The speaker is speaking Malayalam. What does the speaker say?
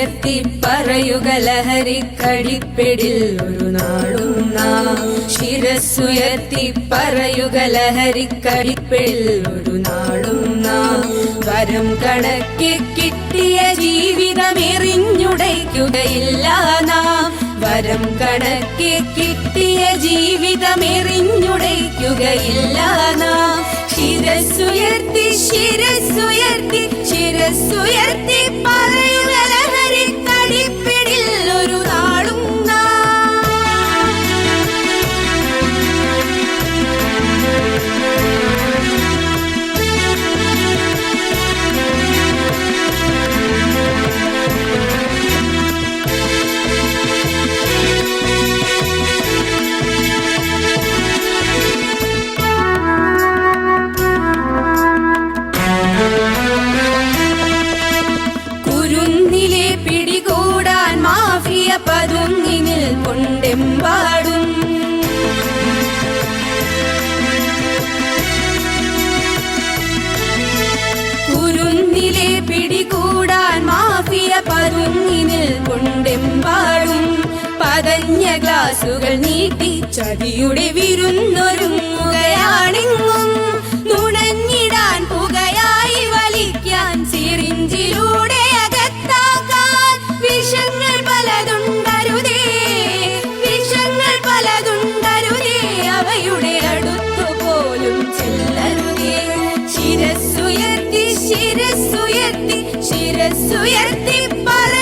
ശിരസ്സുയർത്തി പറയുക ലഹരിക്കടിപ്പിടിൽ ഒരു നാളും നാം. ശിരസ്സുയർത്തി പറയുക ലഹരിക്കടിപ്പിടിൽ ഒരു നാളും നാം. വരം കണക്കെ കിട്ടിയ ജീവിതമെറിഞ്ഞുടയ്ക്കുകയില്ല നാം. വരം കണക്കെ കിട്ടിയ ജീവിതമെറിഞ്ഞുടയ്ക്കുകയില്ല നാം. ശിരസ്സുയർത്തി ശിരസ്സുയർത്തി ശിരസ്സുയർത്തി പറയുക ലഹരിക്കടിപ്പിടിൽ ഒരു നാളും പതുങ്ങിനിൽ കൊണ്ടെമ്പാടും. കുരുന്നിലെ പിടികൂടാൻ മാഫിയ പതുങ്ങിനിൽ കൊണ്ടെമ്പാടും. പതഞ്ഞ ഗ്ലാസുകൾ നീട്ടി ചതിയുടെ വിരുന്നൊരുങ്ങുകയാണെങ്ങും. നുണഞ്ഞിടാൻ പുകയായി വലിക്കാൻ സിറിഞ്ചിലൂടെ അകത്താക്കാൻ വിഷങ്ങൾ പലതുണ്ടരുതേ. വിഷങ്ങൾ പലതുണ്ടരുതേ, അവയുടെ അടുത്തുപോലും ചെല്ലരുതേ. ശിരസ്സുയർത്തി ശിരസ്സുയർത്തി ശിരസ്സുയർത്തി പറ